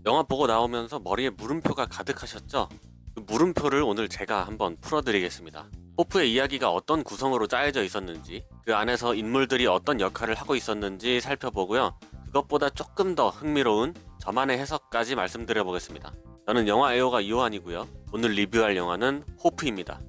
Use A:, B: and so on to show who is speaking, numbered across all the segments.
A: 영화 보고 나오면서 머리에 물음표가 가득하셨죠? 그 물음표를 오늘 제가 한번 풀어드리겠습니다. 호프의 이야기가 어떤 구성으로 짜여져 있었는지, 그 안에서 인물들이 어떤 역할을 하고 있었는지 살펴보고요. 그것보다 조금 더 흥미로운 저만의 해석까지 말씀드려보겠습니다. 저는 영화 애호가 이호환이고요. 오늘 리뷰할 영화는 호프입니다.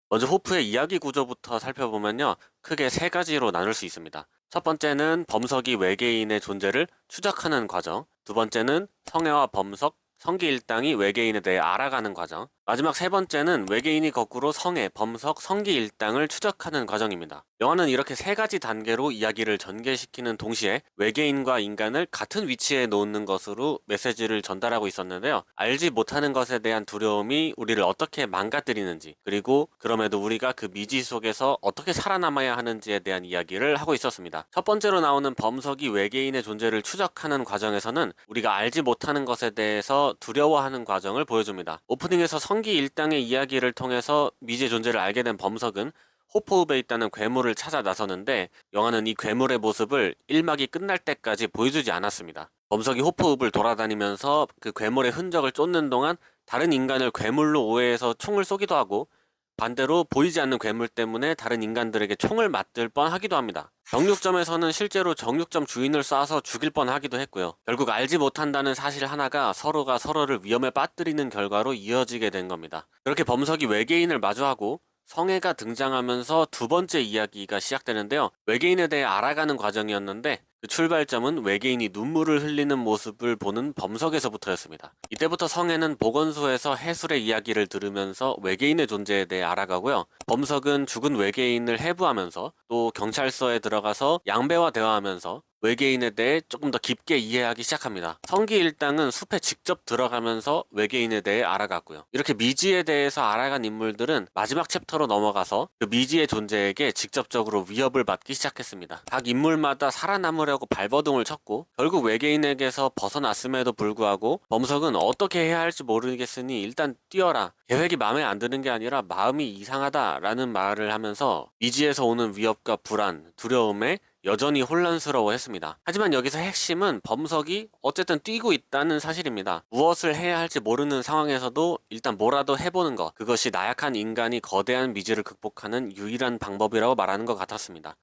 A: 먼저 호프의 이야기 구조부터 살펴보면요. 크게 세 가지로 나눌 수 있습니다. 첫 번째는 범석이 외계인의 존재를 추적하는 과정, 두 번째는 성애와 범석, 성기 일당이 외계인에 대해 알아가는 과정, 마지막 세 번째는 외계인이 거꾸로 성애, 범석, 성기 일당을 추적하는 과정입니다. 영화는 이렇게 세 가지 단계로 이야기를 전개시키는 동시에 외계인과 인간을 같은 위치에 놓는 것으로 메시지를 전달하고 있었는데요. 알지 못하는 것에 대한 두려움이 우리를 어떻게 망가뜨리는지, 그리고 그럼에도 우리가 그 미지 속에서 어떻게 살아남아야 하는지에 대한 이야기를 하고 있었습니다. 첫 번째로 나오는 범석이 외계인의 존재를 추적하는 과정에서는 우리가 알지 못하는 것에 대해서 두려워하는 과정을 보여줍니다. 오프닝에서 성기 일당의 이야기를 통해서 미지의 존재를 알게 된 범석은 호프읍에 있다는 괴물을 찾아 나서는데, 영화는 이 괴물의 모습을 1막이 끝날 때까지 보여주지 않았습니다. 범석이 호프읍을 돌아다니면서 그 괴물의 흔적을 쫓는 동안 다른 인간을 괴물로 오해해서 총을 쏘기도 하고, 반대로 보이지 않는 괴물 때문에 다른 인간들에게 총을 맞들 뻔하기도 합니다. 정육점에서는 실제로 정육점 주인을 쏴서 죽일 뻔하기도 했고요. 결국 알지 못한다는 사실 하나가 서로가 서로를 위험에 빠뜨리는 결과로 이어지게 된 겁니다. 그렇게 범석이 외계인을 마주하고 성애가 등장하면서 두 번째 이야기가 시작되는데요. 외계인에 대해 알아가는 과정이었는데, 그 출발점은 외계인이 눈물을 흘리는 모습을 보는 범석에서부터였습니다. 이때부터 성애는 보건소에서 해술의 이야기를 들으면서 외계인의 존재에 대해 알아가고요. 범석은 죽은 외계인을 해부하면서 또 경찰서에 들어가서 양배와 대화하면서 외계인에 대해 조금 더 깊게 이해하기 시작합니다. 성기 일당은 숲에 직접 들어가면서 외계인에 대해 알아갔고요. 이렇게 미지에 대해서 알아간 인물들은 마지막 챕터로 넘어가서 그 미지의 존재에게 직접적으로 위협을 받기 시작했습니다. 각 인물마다 살아남으려고 발버둥을 쳤고, 결국 외계인에게서 벗어났음에도 불구하고 범석은 어떻게 해야 할지 모르겠으니 일단 뛰어라, 계획이 마음에 안 드는 게 아니라 마음이 이상하다라는 말을 하면서 미지에서 오는 위협과 불안, 두려움에 여전히 혼란스러워 했습니다. 하지만 여기서 핵심은 범석이 어쨌든 뛰고 있다는 사실입니다. 무엇을 해야 할지 모르는 상황에서도 일단 뭐라도 해보는 것, 그것이 나약한 인간이 거대한 미지를 극복하는 유일한 방법이라고 말하는 것 같았습니다.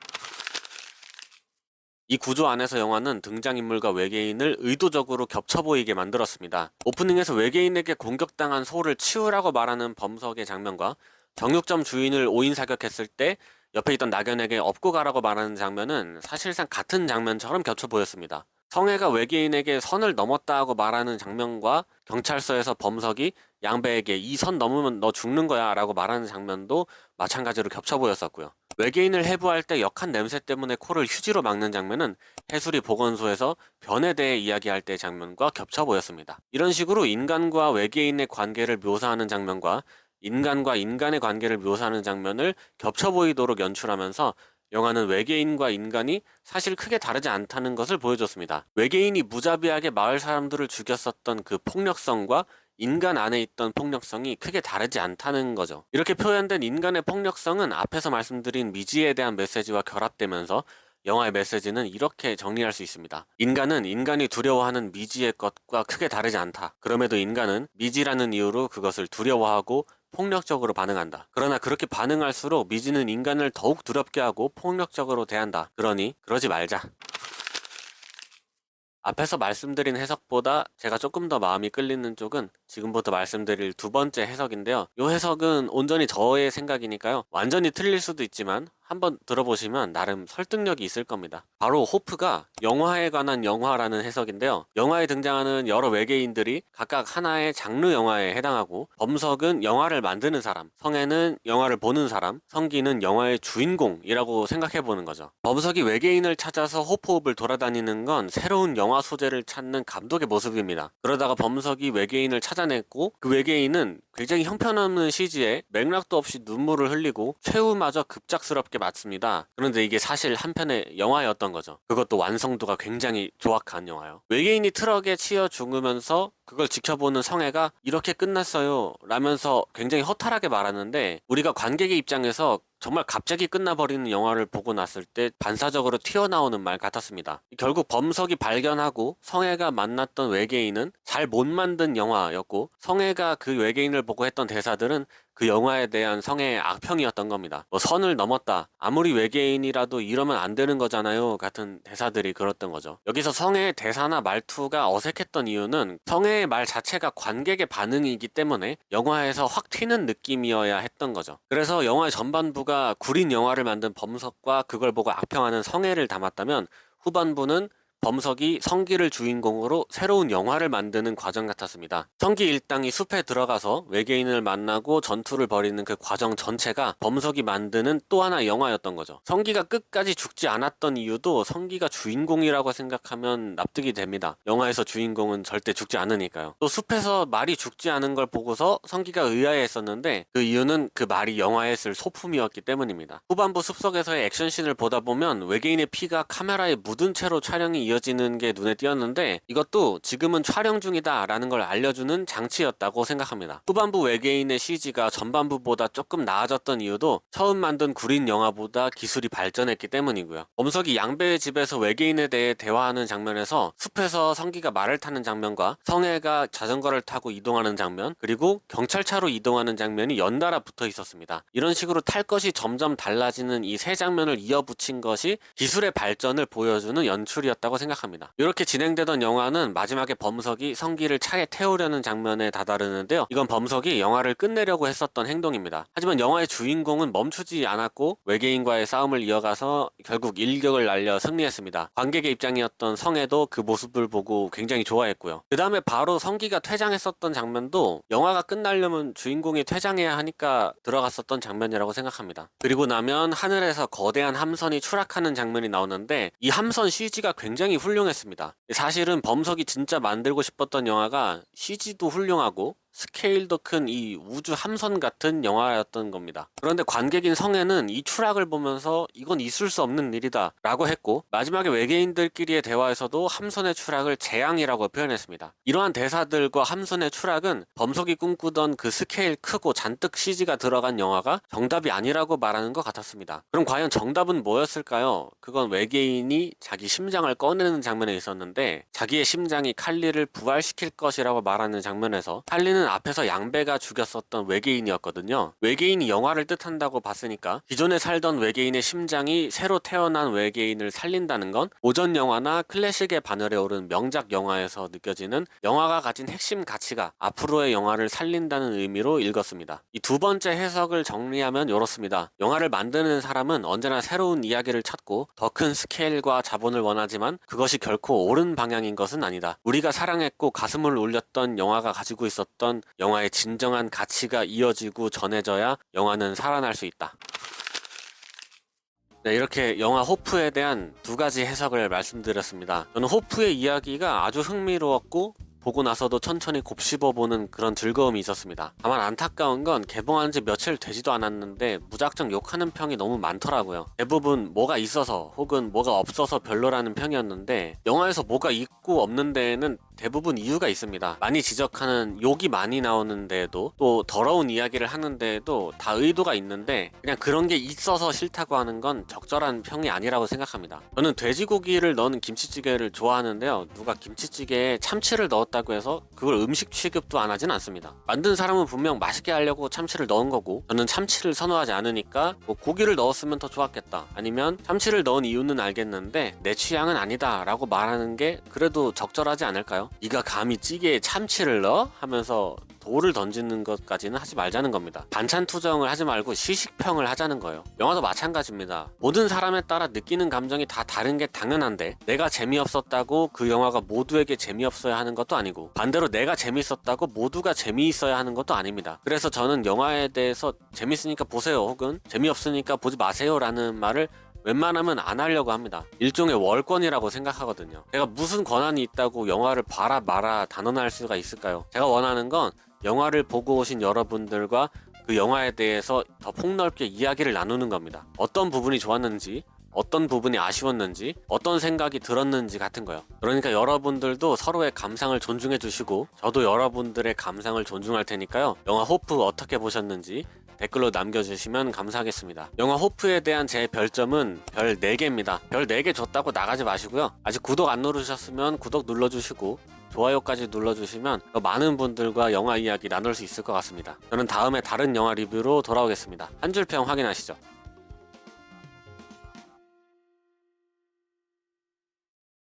A: 이 구조 안에서 영화는 등장인물과 외계인을 의도적으로 겹쳐 보이게 만들었습니다. 오프닝에서 외계인에게 공격당한 소를 치우라고 말하는 범석의 장면과 정육점 주인을 오인 사격했을 때 옆에 있던 낙연에게 업고 가라고 말하는 장면은 사실상 같은 장면처럼 겹쳐 보였습니다. 성애가 외계인에게 선을 넘었다고 말하는 장면과 경찰서에서 범석이 양배에게 이 선 넘으면 너 죽는 거야 라고 말하는 장면도 마찬가지로 겹쳐 보였었고요. 외계인을 해부할 때 역한 냄새 때문에 코를 휴지로 막는 장면은 해수리 보건소에서 변에 대해 이야기할 때의 장면과 겹쳐 보였습니다. 이런 식으로 인간과 외계인의 관계를 묘사하는 장면과 인간과 인간의 관계를 묘사하는 장면을 겹쳐 보이도록 연출하면서 영화는 외계인과 인간이 사실 크게 다르지 않다는 것을 보여줬습니다. 외계인이 무자비하게 마을 사람들을 죽였었던 그 폭력성과 인간 안에 있던 폭력성이 크게 다르지 않다는 거죠. 이렇게 표현된 인간의 폭력성은 앞에서 말씀드린 미지에 대한 메시지와 결합되면서 영화의 메시지는 이렇게 정리할 수 있습니다. 인간은 인간이 두려워하는 미지의 것과 크게 다르지 않다. 그럼에도 인간은 미지라는 이유로 그것을 두려워하고 폭력적으로 반응한다. 그러나 그렇게 반응할수록 미지는 인간을 더욱 두렵게 하고 폭력적으로 대한다. 그러니 그러지 말자. 앞에서 말씀드린 해석보다 제가 조금 더 마음이 끌리는 쪽은 지금부터 말씀드릴 두 번째 해석인데요. 이 해석은 온전히 저의 생각이니까요. 완전히 틀릴 수도 있지만 한번 들어보시면 나름 설득력이 있을 겁니다. 바로 호프가 영화에 관한 영화라는 해석인데요. 영화에 등장하는 여러 외계인들이 각각 하나의 장르 영화에 해당하고, 범석은 영화를 만드는 사람, 성애는 영화를 보는 사람, 성기는 영화의 주인공이라고 생각해보는 거죠. 범석이 외계인을 찾아서 호프읍을 돌아다니는 건 새로운 영화 소재를 찾는 감독의 모습입니다. 그러다가 범석이 외계인을 찾아냈고, 그 외계인은 굉장히 형편없는 CG에 맥락도 없이 눈물을 흘리고 최후마저 급작스럽게 게 맞습니다. 그런데 이게 사실 한편의 영화였던 거죠. 그것도 완성도가 굉장히 조악한 영화요. 외계인이 트럭에 치여 죽으면서 그걸 지켜보는 성애가 이렇게 끝났어요 라면서 굉장히 허탈하게 말하는데, 우리가 관객의 입장에서 정말 갑자기 끝나버리는 영화를 보고 났을 때 반사적으로 튀어나오는 말 같았습니다. 결국 범석이 발견하고 성애가 만났던 외계인은 잘 못 만든 영화였고, 성애가 그 외계인을 보고 했던 대사들은 그 영화에 대한 성애의 악평이었던 겁니다. 뭐 선을 넘었다, 아무리 외계인이라도 이러면 안 되는 거잖아요 같은 대사들이 그랬던 거죠. 여기서 성애의 대사나 말투가 어색했던 이유는 성애의 말 자체가 관객의 반응이기 때문에 영화에서 확 튀는 느낌이어야 했던 거죠. 그래서 영화의 전반부가 구린 영화를 만든 범석과 그걸 보고 악평하는 성애를 담았다면, 후반부는 범석이 성기를 주인공으로 새로운 영화를 만드는 과정 같았습니다. 성기 일당이 숲에 들어가서 외계인을 만나고 전투를 벌이는 그 과정 전체가 범석이 만드는 또 하나의 영화였던 거죠. 성기가 끝까지 죽지 않았던 이유도 성기가 주인공이라고 생각하면 납득이 됩니다. 영화에서 주인공은 절대 죽지 않으니까요. 또 숲에서 말이 죽지 않은 걸 보고서 성기가 의아해했었는데, 그 이유는 그 말이 영화에 쓸 소품이었기 때문입니다. 후반부 숲속에서의 액션씬을 보다 보면 외계인의 피가 카메라에 묻은 채로 촬영이 이어지는 게 눈에 띄었는데, 이것도 지금은 촬영 중이다 라는 걸 알려주는 장치였다고 생각합니다. 후반부 외계인의 CG가 전반부보다 조금 나아졌던 이유도 처음 만든 구린 영화보다 기술이 발전했기 때문이고요. 범석이 양배의 집에서 외계인에 대해 대화하는 장면에서 숲에서 성기가 말을 타는 장면과 성애가 자전거를 타고 이동하는 장면, 그리고 경찰차로 이동하는 장면이 연달아 붙어 있었습니다. 이런 식으로 탈 것이 점점 달라지는 이 세 장면을 이어붙인 것이 기술의 발전을 보여주는 연출이었다고 생각합니다. 이렇게 진행되던 영화는 마지막에 범석이 성기를 차에 태우려는 장면에 다다르는데요. 이건 범석이 영화를 끝내려고 했었던 행동입니다. 하지만 영화의 주인공은 멈추지 않았고 외계인과의 싸움을 이어가서 결국 일격을 날려 승리했습니다. 관객의 입장이었던 성애도 그 모습을 보고 굉장히 좋아했고요. 그 다음에 바로 성기가 퇴장했었던 장면도 영화가 끝나려면 주인공이 퇴장해야 하니까 들어갔었던 장면이라고 생각합니다. 그리고 나면 하늘에서 거대한 함선이 추락하는 장면이 나오는데, 이 함선 CG가 굉장히 훌륭했습니다. 사실은 범석이 진짜 만들고 싶었던 영화가 CG도 훌륭하고 스케일도 큰 이 우주 함선 같은 영화였던 겁니다. 그런데 관객인 성애는 이 추락을 보면서 이건 있을 수 없는 일이다 라고 했고, 마지막에 외계인들끼리의 대화에서도 함선의 추락을 재앙이라고 표현했습니다. 이러한 대사들과 함선의 추락은 범석이 꿈꾸던 그 스케일 크고 잔뜩 CG가 들어간 영화가 정답이 아니라고 말하는 것 같았습니다. 그럼 과연 정답은 뭐였을까요? 그건 외계인이 자기 심장을 꺼내는 장면에 있었는데, 자기의 심장이 칼리를 부활시킬 것이라고 말하는 장면에서 칼리는 앞에서 양배가 죽였었던 외계인이었거든요. 외계인이 영화를 뜻한다고 봤으니까 기존에 살던 외계인의 심장이 새로 태어난 외계인을 살린다는 건 오전 영화나 클래식의 반열에 오른 명작 영화에서 느껴지는 영화가 가진 핵심 가치가 앞으로의 영화를 살린다는 의미로 읽었습니다. 이 두 번째 해석을 정리하면 이렇습니다. 영화를 만드는 사람은 언제나 새로운 이야기를 찾고 더 큰 스케일과 자본을 원하지만 그것이 결코 옳은 방향인 것은 아니다. 우리가 사랑했고 가슴을 울렸던 영화가 가지고 있었던 영화의 진정한 가치가 이어지고 전해져야 영화는 살아날 수 있다. 네, 이렇게 영화 호프에 대한 두 가지 해석을 말씀드렸습니다. 저는 호프의 이야기가 아주 흥미로웠고 보고 나서도 천천히 곱씹어보는 그런 즐거움이 있었습니다. 다만 안타까운 건 개봉한 지 며칠 되지도 않았는데 무작정 욕하는 평이 너무 많더라고요. 대부분 뭐가 있어서 혹은 뭐가 없어서 별로라는 평이었는데, 영화에서 뭐가 있고 없는 데에는 대부분 이유가 있습니다. 많이 지적하는 욕이 많이 나오는 데에도, 또 더러운 이야기를 하는 데에도 다 의도가 있는데, 그냥 그런 게 있어서 싫다고 하는 건 적절한 평이 아니라고 생각합니다. 저는 돼지고기를 넣은 김치찌개를 좋아하는데요. 누가 김치찌개에 참치를 넣었다고 해서 그걸 음식 취급도 안 하진 않습니다. 만든 사람은 분명 맛있게 하려고 참치를 넣은 거고, 저는 참치를 선호하지 않으니까 뭐 고기를 넣었으면 더 좋았겠다, 아니면 참치를 넣은 이유는 알겠는데 내 취향은 아니다 라고 말하는 게 그래도 적절하지 않을까요? 네가 감히 찌개에 참치를 넣어? 하면서 돌을 던지는 것까지는 하지 말자는 겁니다. 반찬 투정을 하지 말고 시식평을 하자는 거예요. 영화도 마찬가지입니다. 모든 사람에 따라 느끼는 감정이 다 다른 게 당연한데, 내가 재미없었다고 그 영화가 모두에게 재미없어야 하는 것도 아니고, 반대로 내가 재밌었다고 모두가 재미있어야 하는 것도 아닙니다. 그래서 저는 영화에 대해서 재밌으니까 보세요 혹은 재미없으니까 보지 마세요 라는 말을 웬만하면 안 하려고 합니다. 일종의 월권이라고 생각하거든요. 제가 무슨 권한이 있다고 영화를 봐라 마라 단언할 수가 있을까요? 제가 원하는 건 영화를 보고 오신 여러분들과 그 영화에 대해서 더 폭넓게 이야기를 나누는 겁니다. 어떤 부분이 좋았는지, 어떤 부분이 아쉬웠는지, 어떤 생각이 들었는지 같은 거요. 그러니까 여러분들도 서로의 감상을 존중해 주시고 저도 여러분들의 감상을 존중할 테니까요. 영화 호프 어떻게 보셨는지 댓글로 남겨주시면 감사하겠습니다. 영화 호프에 대한 제 별점은 별 4개입니다. 별 4개 줬다고 나가지 마시고요. 아직 구독 안 누르셨으면 구독 눌러주시고 좋아요까지 눌러주시면 더 많은 분들과 영화 이야기 나눌 수 있을 것 같습니다. 저는 다음에 다른 영화 리뷰로 돌아오겠습니다. 한 줄 평 확인하시죠.